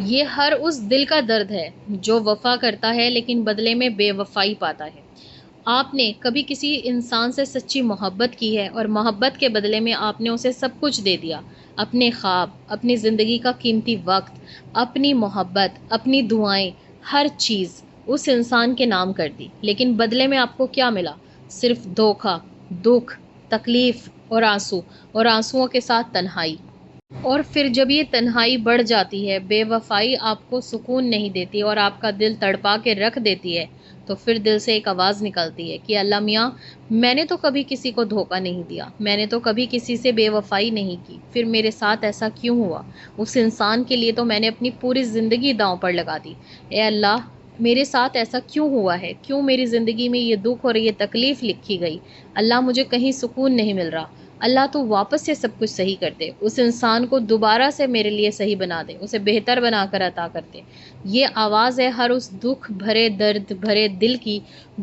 یہ ہر اس دل کا درد ہے جو وفا کرتا ہے لیکن بدلے میں بے وفائی پاتا ہے۔ آپ نے کبھی کسی انسان سے سچی محبت کی ہے اور محبت کے بدلے میں آپ نے اسے سب کچھ دے دیا، اپنے خواب، اپنی زندگی کا قیمتی وقت، اپنی محبت، اپنی دعائیں، ہر چیز اس انسان کے نام کر دی، لیکن بدلے میں آپ کو کیا ملا؟ صرف دھوکا، دکھ، تکلیف اور آنسوؤں کے ساتھ تنہائی۔ اور پھر جب یہ تنہائی بڑھ جاتی ہے، بے وفائی آپ کو سکون نہیں دیتی اور آپ کا دل تڑپا کے رکھ دیتی ہے، تو پھر دل سے ایک آواز نکلتی ہے کہ اللہ میاں، میں نے تو کبھی کسی کو دھوکہ نہیں دیا، میں نے تو کبھی کسی سے بے وفائی نہیں کی، پھر میرے ساتھ ایسا کیوں ہوا؟ اس انسان کے لیے تو میں نے اپنی پوری زندگی داؤں پر لگا دی۔ اے اللہ، میرے ساتھ ایسا کیوں ہوا ہے؟ کیوں میری زندگی میں یہ دکھ اور یہ تکلیف لکھی گئی؟ اللہ، مجھے کہیں سکون نہیں مل رہا۔ اللہ، تو واپس سے سب کچھ صحیح کر دے، اس انسان کو دوبارہ سے میرے لیے صحیح بنا دے، اسے بہتر بنا کر عطا کر دے۔ یہ آواز ہے ہر اس دکھ بھرے، درد بھرے دل کی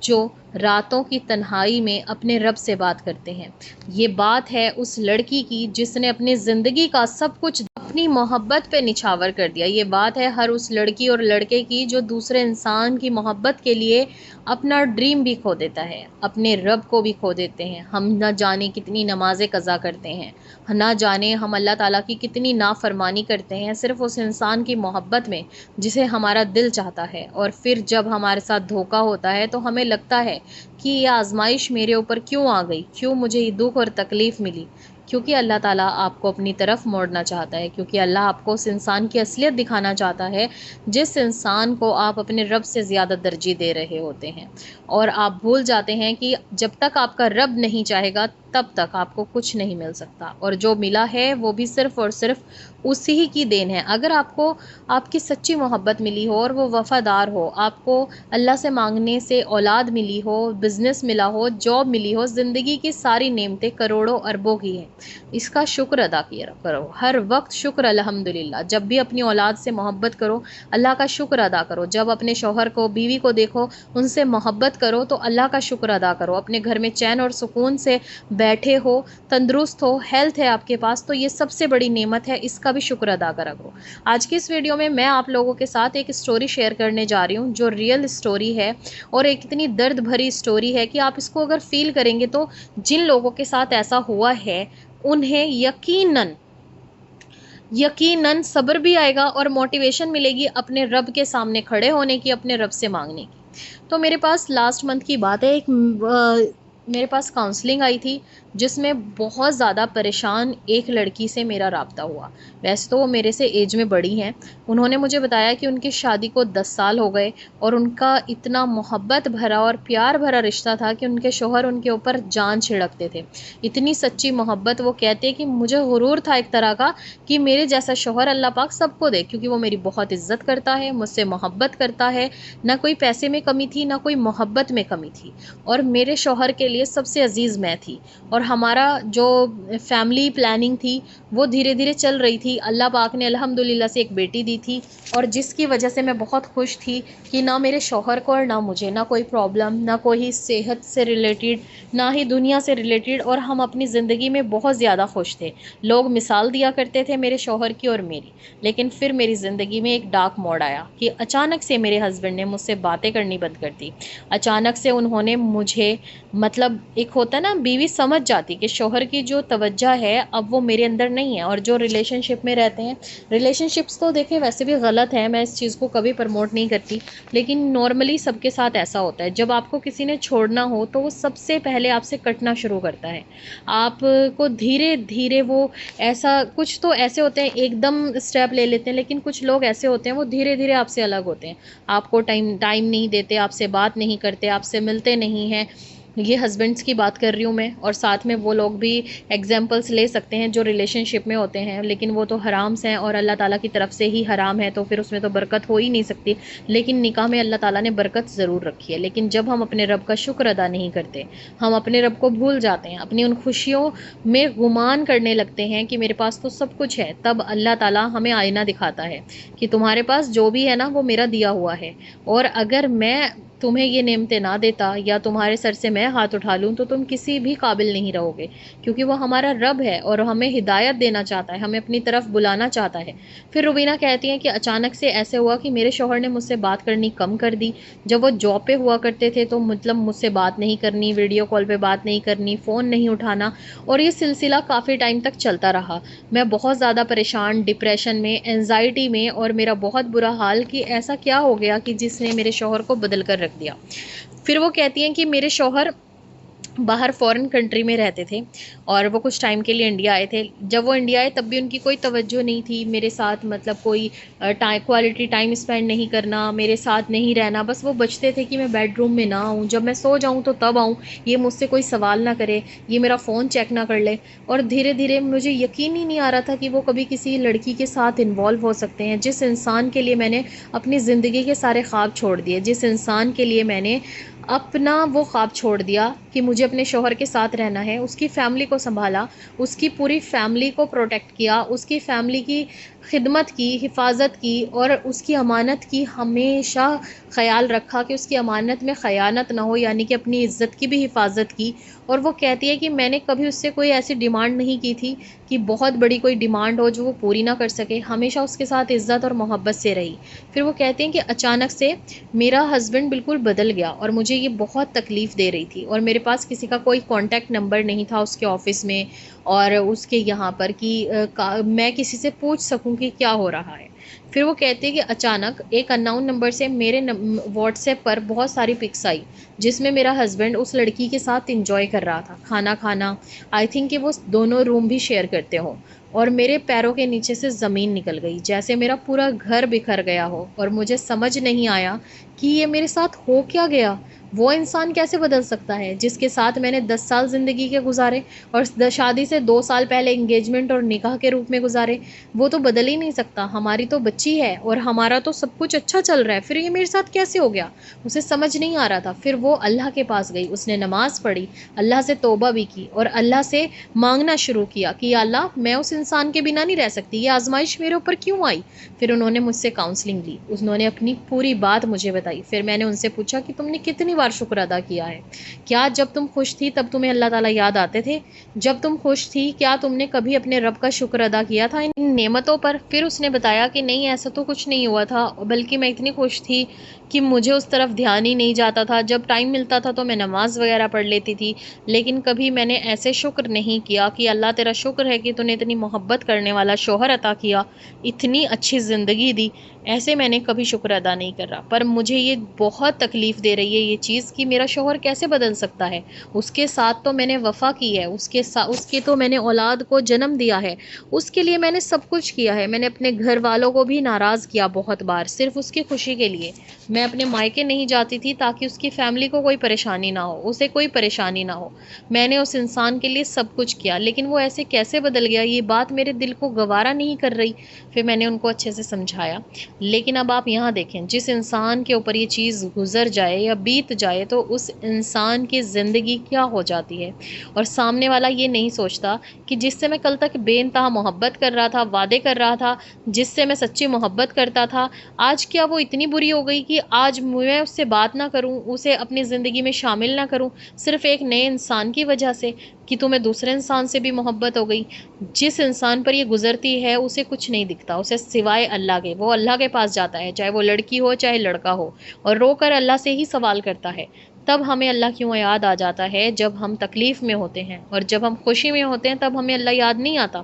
جو راتوں کی تنہائی میں اپنے رب سے بات کرتے ہیں۔ یہ بات ہے اس لڑکی کی جس نے اپنی زندگی کا سب کچھ اپنی محبت پہ نچھاور کر دیا۔ یہ بات ہے ہر اس لڑکی اور لڑکے کی جو دوسرے انسان کی محبت کے لیے اپنا ڈریم بھی کھو دیتا ہے، اپنے رب کو بھی کھو دیتے ہیں۔ ہم نہ جانے کتنی نمازیں قضا کرتے ہیں، نہ جانے ہم اللہ تعالیٰ کی کتنی نافرمانی کرتے ہیں، صرف اس انسان کی محبت میں جسے ہمارا دل چاہتا ہے۔ اور پھر جب ہمارے ساتھ دھوکا ہوتا ہے تو ہمیں لگتا ہے کہ یہ آزمائش میرے اوپر کیوں آ گئی، کیوں مجھے یہ دکھ اور تکلیف ملی؟ کیونکہ اللہ تعالیٰ آپ کو اپنی طرف موڑنا چاہتا ہے، کیونکہ اللہ آپ کو اس انسان کی اصلیت دکھانا چاہتا ہے جس انسان کو آپ اپنے رب سے زیادہ ترجیح دے رہے ہوتے ہیں۔ اور آپ بھول جاتے ہیں کہ جب تک آپ کا رب نہیں چاہے گا تب تک آپ کو کچھ نہیں مل سکتا، اور جو ملا ہے وہ بھی صرف اور صرف اسی ہی کی دین ہے۔ اگر آپ کو آپ کی سچی محبت ملی ہو اور وہ وفادار ہو، آپ کو اللہ سے مانگنے سے اولاد ملی ہو، بزنس ملا ہو، جاب ملی ہو، زندگی کی ساری نعمتیں کروڑوں اربوں کی ہیں، اس کا شکر ادا کیا کرو، ہر وقت شکر الحمدللہ۔ جب بھی اپنی اولاد سے محبت کرو، اللہ کا شکر ادا کرو۔ جب اپنے شوہر کو، بیوی کو دیکھو، ان سے محبت کرو تو اللہ کا شکر ادا کرو۔ اپنے گھر میں چین اور سکون سے بیٹھے ہو، تندرست ہو، ہیلتھ ہے آپ کے پاس، تو یہ سب سے بڑی نعمت ہے، اس کا بھی شکر ادا کرا کرو۔ آج کی اس ویڈیو میں آپ لوگوں کے ساتھ ایک اسٹوری شیئر کرنے جا رہی ہوں جو ریئل اسٹوری ہے، اور ایک اتنی درد بھری اسٹوری ہے کہ آپ اس کو اگر فیل کریں گے تو جن لوگوں کے ساتھ ایسا ہوا ہے انہیں یقیناً صبر بھی آئے گا اور موٹیویشن ملے گی اپنے رب کے سامنے کھڑے ہونے کی، اپنے رب سے مانگنے کی۔ تو میرے پاس لاسٹ منتھ کی بات ہے، میرے پاس کاؤنسلنگ آئی تھی جس میں بہت زیادہ پریشان ایک لڑکی سے میرا رابطہ ہوا۔ ویسے تو وہ میرے سے ایج میں بڑی ہیں، انہوں نے مجھے بتایا کہ ان کی شادی کو 10 سال ہو گئے اور ان کا اتنا محبت بھرا اور پیار بھرا رشتہ تھا کہ ان کے شوہر ان کے اوپر جان چھڑکتے تھے، اتنی سچی محبت۔ وہ کہتے کہ مجھے غرور تھا ایک طرح کا کہ میرے جیسا شوہر اللہ پاک سب کو دے، کیونکہ وہ میری بہت عزت کرتا ہے، مجھ سے محبت کرتا ہے، نہ کوئی پیسے میں کمی تھی نہ کوئی محبت میں کمی تھی، اور میرے شوہر کے لیے سب سے عزیز میں تھی۔ اور ہمارا جو فیملی پلاننگ تھی وہ دھیرے دھیرے چل رہی تھی۔ اللہ پاک نے الحمدللہ سے ایک بیٹی دی تھی، اور جس کی وجہ سے میں بہت خوش تھی کہ نہ میرے شوہر کو اور نہ مجھے نہ کوئی پرابلم، نہ کوئی صحت سے ریلیٹڈ، نہ ہی دنیا سے ریلیٹڈ، اور ہم اپنی زندگی میں بہت زیادہ خوش تھے۔ لوگ مثال دیا کرتے تھے میرے شوہر کی اور میری، لیکن پھر میری زندگی میں ایک ڈارک موڑ آیا کہ اچانک سے میرے ہسبینڈ نے مجھ سے باتیں کرنی بند کر دی۔ اچانک سے انہوں نے مجھے، مطلب ایک ہوتا ہے نا، بیوی سمجھ جاتی کہ شوہر کی جو توجہ ہے اب وہ میرے اندر نہیں ہے، اور جو ریلیشن شپ میں رہتے ہیں، ریلیشن شپس تو دیکھیں ویسے بھی غلط ہے، میں اس چیز کو کبھی پرموٹ نہیں کرتی، لیکن نارملی سب کے ساتھ ایسا ہوتا ہے، جب آپ کو کسی نے چھوڑنا ہو تو وہ سب سے پہلے آپ سے کٹنا شروع کرتا ہے، آپ کو دھیرے دھیرے وہ ایسا، کچھ تو ایسے ہوتے ہیں ایک دم اسٹیپ لے لیتے ہیں، لیکن کچھ لوگ ایسے ہوتے ہیں وہ دھیرے دھیرے آپ سے الگ ہوتے ہیں، آپ کو ٹائم نہیں دیتے، آپ سے بات نہیں کرتے، آپ سے ملتے نہیں ہیں۔ یہ ہسبینڈس کی بات کر رہی ہوں میں، اور ساتھ میں وہ لوگ بھی ایگزامپلس لے سکتے ہیں جو ریلیشن شپ میں ہوتے ہیں، لیکن وہ تو حرام سے ہیں اور اللہ تعالیٰ کی طرف سے ہی حرام ہے، تو پھر اس میں تو برکت ہو ہی نہیں سکتی۔ لیکن نکاح میں اللہ تعالیٰ نے برکت ضرور رکھی ہے، لیکن جب ہم اپنے رب کا شکر ادا نہیں کرتے، ہم اپنے رب کو بھول جاتے ہیں، اپنی ان خوشیوں میں گمان کرنے لگتے ہیں کہ میرے پاس تو سب کچھ ہے، تب اللہ تعالیٰ ہمیں آئینہ دکھاتا ہے کہ تمہارے پاس جو بھی ہے نا وہ میرا دیا ہوا ہے، اور اگر میں تمہیں یہ نعمتیں نہ دیتا یا تمہارے سر سے میں ہاتھ اٹھا لوں تو تم کسی بھی قابل نہیں رہو گے، کیونکہ وہ ہمارا رب ہے اور ہمیں ہدایت دینا چاہتا ہے، ہمیں اپنی طرف بلانا چاہتا ہے۔ پھر روبینہ کہتی ہیں کہ اچانک سے ایسے ہوا کہ میرے شوہر نے مجھ سے بات کرنی کم کر دی۔ جب وہ جاب پہ ہوا کرتے تھے تو مطلب مجھ سے بات نہیں کرنی، ویڈیو کال پہ بات نہیں کرنی، فون نہیں اٹھانا، اور یہ سلسلہ کافی ٹائم تک چلتا رہا۔ میں بہت زیادہ پریشان، ڈپریشن میں، اینزائٹی میں، اور میرا بہت برا حال کہ ایسا کیا ہو گیا کہ جس نے میرے شوہر کو بدل کر رکھ دیا۔ پھر وہ کہتی ہیں کہ میرے شوہر باہر فورن کنٹری میں رہتے تھے اور وہ کچھ ٹائم کے لیے انڈیا آئے تھے۔ جب وہ انڈیا آئے تب بھی ان کی کوئی توجہ نہیں تھی میرے ساتھ، مطلب کوئی کوالٹی ٹائم اسپینڈ نہیں کرنا، میرے ساتھ نہیں رہنا، بس وہ بچتے تھے کہ میں بیڈ روم میں نہ آؤں، جب میں سو جاؤں تو تب آؤں، یہ مجھ سے کوئی سوال نہ کرے، یہ میرا فون چیک نہ کر لے۔ اور دھیرے دھیرے مجھے یقین ہی نہیں آ رہا تھا کہ وہ کبھی کسی لڑکی کے ساتھ انوالو ہو سکتے ہیں، جس انسان کے لیے میں نے اپنی زندگی کے سارے خواب چھوڑ دیے، جس انسان کے لیے میں نے اپنا وہ خواب چھوڑ دیا کہ مجھے اپنے شوہر کے ساتھ رہنا ہے، اس کی فیملی کو سنبھالا، اس کی پوری فیملی کو پروٹیکٹ کیا، اس کی فیملی کی خدمت کی، حفاظت کی، اور اس کی امانت کی ہمیشہ خیال رکھا کہ اس کی امانت میں خیانت نہ ہو، یعنی کہ اپنی عزت کی بھی حفاظت کی۔ اور وہ کہتی ہے کہ میں نے کبھی اس سے کوئی ایسی ڈیمانڈ نہیں کی تھی کہ بہت بڑی کوئی ڈیمانڈ ہو جو وہ پوری نہ کر سکے، ہمیشہ اس کے ساتھ عزت اور محبت سے رہی۔ پھر وہ کہتے ہیں کہ اچانک سے میرا ہسبینڈ بالکل بدل گیا اور مجھے یہ بہت تکلیف دے رہی تھی، اور میرے پاس کسی کا کوئی کانٹیکٹ نمبر نہیں تھا اس کے آفس میں اور اس کے یہاں پر کہ میں کسی سے پوچھ سکوں کہ کیا ہو رہا ہے۔ پھر وہ کہتے ہیں کہ اچانک ایک ان نون نمبر سے میرے واٹس ایپ پر بہت ساری پکس آئی جس میں میرا ہسبینڈ اس لڑکی کے ساتھ انجوائے کر رہا تھا، کھانا کھانا، آئی تھنک کہ وہ دونوں روم بھی شیئر کرتے ہوں، اور میرے پیروں کے نیچے سے زمین نکل گئی، جیسے میرا پورا گھر بکھر گیا ہو، اور مجھے سمجھ نہیں آیا کہ یہ میرے ساتھ ہو کیا گیا۔ وہ انسان کیسے بدل سکتا ہے جس کے ساتھ میں نے 10 سال زندگی کے گزارے اور شادی سے 2 سال پہلے انگیجمنٹ اور نکاح کے روپ میں گزارے؟ وہ تو بدل ہی نہیں سکتا، ہماری تو بچی ہے اور ہمارا تو سب کچھ اچھا چل رہا ہے، پھر یہ میرے ساتھ کیسے ہو گیا؟ اسے سمجھ نہیں آ رہا تھا۔ پھر وہ اللہ کے پاس گئی، اس نے نماز پڑھی، اللہ سے توبہ بھی کی اور اللہ سے مانگنا شروع کیا کہ یا اللہ میں اس انسان کے بنا نہیں رہ سکتی، یہ آزمائش میرے اوپر کیوں آئی؟ پھر انہوں نے مجھ سے کاؤنسلنگ لی، انہوں نے اپنی پوری بات مجھے بتائی۔ پھر میں نے ان سے پوچھا کہ تم نے کتنی بار شکر ادا کیا ہے؟ کیا جب تم خوش تھی تب تمہیں اللہ تعالیٰ یاد آتے تھے؟ جب تم خوش تھی کیا تم نے کبھی اپنے رب کا شکر ادا کیا تھا ان نعمتوں پر؟ پھر اس نے بتایا کہ نہیں، ایسا تو کچھ نہیں ہوا تھا، بلکہ میں اتنی خوش تھی کہ مجھے اس طرف دھیان ہی نہیں جاتا تھا، جب ٹائم ملتا تھا تو میں نماز وغیرہ پڑھ لیتی تھی، لیکن کبھی میں نے ایسے شکر نہیں کیا کہ اللہ تیرا شکر ہے کہ تو نے اتنی محبت کرنے والا شوہر عطا کیا، اتنی اچھی زندگی دی، ایسے میں نے کبھی شکر ادا نہیں کر رہا۔ پر مجھے یہ بہت تکلیف دے رہی ہے یہ چیز کہ میرا شوہر کیسے بدل سکتا ہے، اس کے ساتھ تو میں نے وفا کی ہے، اس کے تو میں نے اولاد کو جنم دیا ہے، اس کے لیے میں نے سب کچھ کیا ہے، میں نے اپنے گھر والوں کو بھی ناراض کیا بہت بار صرف اس کی خوشی کے لیے، میں اپنے مائکے نہیں جاتی تھی تاکہ اس کی فیملی کو کوئی پریشانی نہ ہو، اسے کوئی پریشانی نہ ہو، میں نے اس انسان کے لیے سب کچھ کیا، لیکن وہ ایسے کیسے بدل گیا، یہ بات میرے دل کو گوارا نہیں کر رہی۔ پھر میں نے ان کو اچھے سے سمجھایا، لیکن اب آپ یہاں دیکھیں، جس انسان کے اوپر یہ چیز گزر جائے یا بیت جائے تو اس انسان کی زندگی کیا ہو جاتی ہے، اور سامنے والا یہ نہیں سوچتا کہ جس سے میں کل تک بے انتہا محبت کر رہا تھا، وعدے کر رہا تھا، جس سے میں سچی محبت کرتا تھا، آج کیا وہ اتنی بری ہو گئی کہ آج میں اس سے بات نہ کروں، اسے اپنی زندگی میں شامل نہ کروں، صرف ایک نئے انسان کی وجہ سے کہ تمہیں دوسرے انسان سے بھی محبت ہو گئی۔ جس انسان پر یہ گزرتی ہے اسے کچھ نہیں دکھتا، اسے سوائے اللہ کے، وہ اللہ کے پاس جاتا ہے، چاہے وہ لڑکی ہو چاہے لڑکا ہو، اور رو کر اللہ سے ہی سوال کرتا ہے۔ تب ہمیں اللہ کیوں یاد آ جاتا ہے جب ہم تکلیف میں ہوتے ہیں، اور جب ہم خوشی میں ہوتے ہیں تب ہمیں اللہ یاد نہیں آتا۔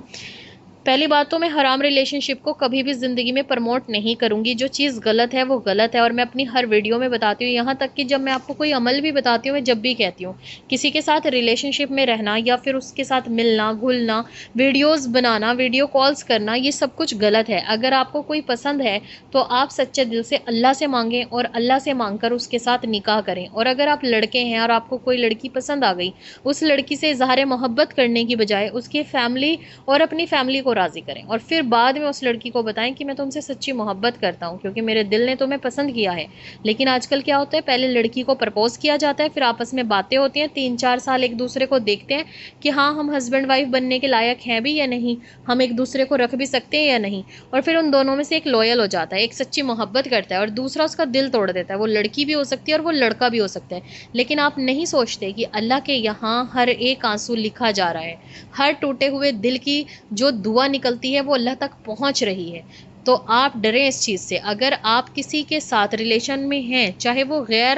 پہلی بات تو میں حرام ریلیشن شپ کو کبھی بھی زندگی میں پروموٹ نہیں کروں گی، جو چیز غلط ہے وہ غلط ہے، اور میں اپنی ہر ویڈیو میں بتاتی ہوں، یہاں تک کہ جب میں آپ کو کوئی عمل بھی بتاتی ہوں میں جب بھی کہتی ہوں کسی کے ساتھ ریلیشن شپ میں رہنا یا پھر اس کے ساتھ ملنا گھلنا، ویڈیوز بنانا، ویڈیو کالز کرنا، یہ سب کچھ غلط ہے۔ اگر آپ کو کوئی پسند ہے تو آپ سچے دل سے اللہ سے مانگیں اور اللہ سے مانگ کر اس کے ساتھ نکاح کریں، اور اگر آپ لڑکے ہیں اور آپ کو کوئی لڑکی پسند آ گئی، اس لڑکی سے اظہار محبت کرنے کی بجائے اس کی فیملی اور اپنی فیملی کو راضی کریں اور پھر بعد میں اس لڑکی کو بتائیں کہ میں تم سے سچی محبت کرتا ہوں کیونکہ میرے دل نے تمہیں پسند کیا ہے۔ لیکن آج کل کیا ہوتا ہے، پہلے لڑکی کو پرپوز کیا جاتا ہے، پھر آپس میں باتیں ہوتی ہیں، 3-4 سال ایک دوسرے کو دیکھتے ہیں کہ ہاں ہم ہسبینڈ وائف بننے کے لائق ہیں بھی یا نہیں، ہم ایک دوسرے کو رکھ بھی سکتے ہیں یا نہیں، اور پھر ان دونوں میں سے ایک لویل ہو جاتا ہے، ایک سچی محبت کرتا ہے اور دوسرا اس کا دل توڑ دیتا ہے۔ وہ لڑکی بھی ہو سکتی ہے اور وہ لڑکا بھی ہو سکتا ہے، لیکن آپ نہیں سوچتے کہ اللہ کے یہاں ہر ایک آنسو لکھا جا رہا ہے، ہر ٹوٹے ہوئے دل کی جو دعا نکلتی ہے وہ اللہ تک پہنچ رہی ہے۔ تو آپ ڈریں اس چیز سے۔ اگر آپ کسی کے ساتھ ریلیشن میں ہیں، چاہے وہ غیر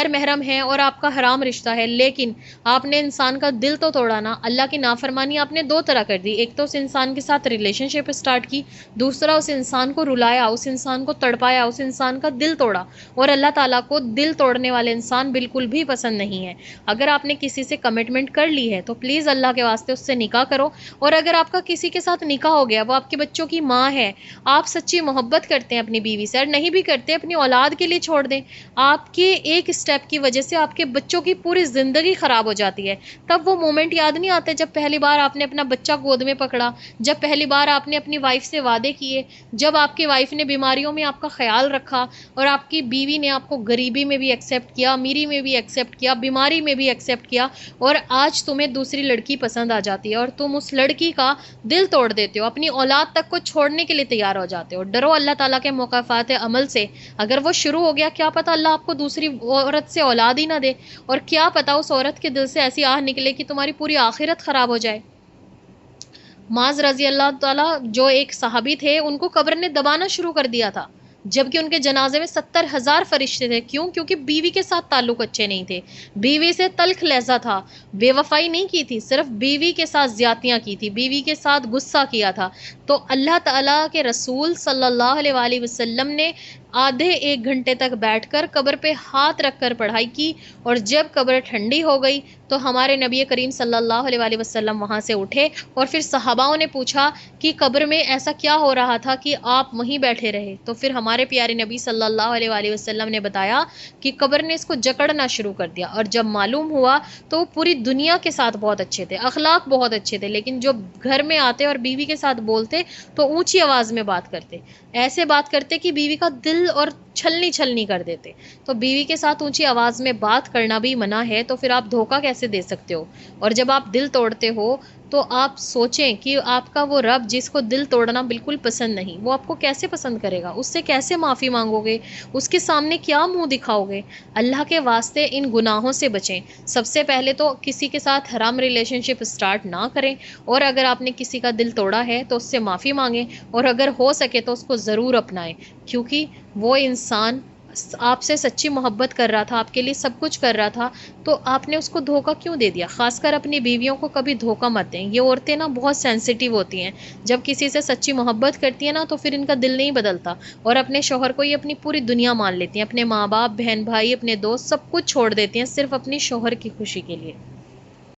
محرم ہے اور آپ کا حرام رشتہ ہے، لیکن آپ نے انسان کا دل تو توڑا نا، اللہ کی نافرمانی آپ نے دو طرح کر دی، ایک تو اس انسان کے ساتھ ریلیشن شپ اسٹارٹ کی، دوسرا اس انسان کو رلایا، اس انسان کو تڑپایا، اس انسان کا دل توڑا، اور اللہ تعالیٰ کو دل توڑنے والے انسان بالکل بھی پسند نہیں ہے۔ اگر آپ نے کسی سے کمٹمنٹ کر لی ہے تو پلیز اللہ کے واسطے اس سے نکاح کرو، اور اگر آپ کا کسی کے ساتھ نکاح ہو گیا، وہ آپ کے بچوں کی ماں ہے، آپ سچی محبت کرتے ہیں اپنی بیوی سے، اور نہیں بھی کرتے اپنی اولاد کے لیے چھوڑ دیں، آپ کے ایک اسٹیپ کی وجہ سے آپ کے بچوں کی پوری زندگی خراب ہو جاتی ہے۔ تب وہ مومنٹ یاد نہیں آتے جب پہلی بار آپ نے اپنا بچہ گود میں پکڑا، جب پہلی بار آپ نے اپنی وائف سے وعدے کیے، جب آپ کی وائف نے بیماریوں میں آپ کا خیال رکھا، اور آپ کی بیوی نے آپ کو غریبی میں بھی ایکسیپٹ کیا، امیری میں بھی ایکسیپٹ کیا، بیماری میں بھی ایکسیپٹ کیا، اور آج تمہیں دوسری لڑکی پسند آ جاتی ہے اور تم اس لڑکی کا دل توڑ دیتے ہو، اپنی اولاد تک کو چھوڑنے کے لیے تیار ہو جاتے ہو۔ ڈرو اللہ تعالیٰ کے مکافات عمل سے، اگر وہ شروع ہو گیا، کیا پتہ اللہ آپ کو دوسری عورت سے اولاد ہی نہ دے، اور کیا پتہ اس عورت کے دل سے ایسی آہ نکلے کہ تمہاری پوری آخرت خراب ہو جائے۔ معاذ رضی اللہ تعالیٰ جو ایک صحابی تھے، ان کو قبر نے دبانا شروع کر دیا تھا، جبکہ ان کے جنازے میں 70,000 فرشتے تھے۔ کیوں؟ کیونکہ بیوی کے ساتھ تعلق اچھے نہیں تھے، بیوی سے تلخ لہجہ تھا، بے وفائی نہیں کی تھی، صرف بیوی کے ساتھ زیادتیاں کی تھی، بیوی کے ساتھ غصہ کیا تھا۔ تو اللہ تعالیٰ کے رسول صلی اللہ علیہ وآلہ وسلم نے آدھے 1 گھنٹے تک بیٹھ کر قبر پہ ہاتھ رکھ کر پڑھائی کی، اور جب قبر ٹھنڈی ہو گئی تو ہمارے نبی کریم صلی اللہ علیہ وآلہ وسلم وہاں سے اٹھے، اور پھر صحاباؤں نے پوچھا کہ قبر میں ایسا کیا ہو رہا تھا کہ آپ وہیں بیٹھے رہے؟ تو پھر ہمارے پیارے نبی صلی اللہ علیہ وآلہ وسلم نے بتایا کہ قبر نے اس کو جکڑنا شروع کر دیا، اور جب معلوم ہوا تو وہ پوری دنیا کے ساتھ بہت اچھے تھے، اخلاق بہت اچھے تھے، لیکن جو گھر میں آتے اور بیوی کے ساتھ بولتے تو اونچی آواز میں بات کرتے، ایسے بات کرتے کہ بیوی کا دل اور چھلنی چھلنی کر دیتے۔ تو بیوی کے ساتھ اونچی آواز میں بات کرنا بھی منع ہے، تو پھر آپ دھوکہ کیسے دے سکتے ہو؟ اور جب آپ دل توڑتے ہو تو آپ سوچیں کہ آپ کا وہ رب جس کو دل توڑنا بالکل پسند نہیں، وہ آپ کو کیسے پسند کرے گا؟ اس سے کیسے معافی مانگو گے؟ اس کے سامنے کیا منہ دکھاؤ گے؟ اللہ کے واسطے ان گناہوں سے بچیں۔ سب سے پہلے تو کسی کے ساتھ حرام ریلیشن شپ اسٹارٹ نہ کریں، اور اگر آپ نے کسی کا دل توڑا ہے تو اس سے معافی مانگیں، اور اگر ہو سکے تو اس کو ضرور اپنائیں، کیونکہ وہ انسان آپ سے سچی محبت کر رہا تھا، آپ کے لیے سب کچھ کر رہا تھا، تو آپ نے اس کو دھوکہ کیوں دے دیا؟ خاص کر اپنی بیویوں کو کبھی دھوکہ مت دیں۔ یہ عورتیں نا بہت سینسیٹیو ہوتی ہیں، جب کسی سے سچی محبت کرتی ہیں نا تو پھر ان کا دل نہیں بدلتا، اور اپنے شوہر کو یہ اپنی پوری دنیا مان لیتی ہیں، اپنے ماں باپ، بہن بھائی، اپنے دوست، سب کچھ چھوڑ دیتی ہیں صرف اپنی شوہر کی خوشی کے لیے۔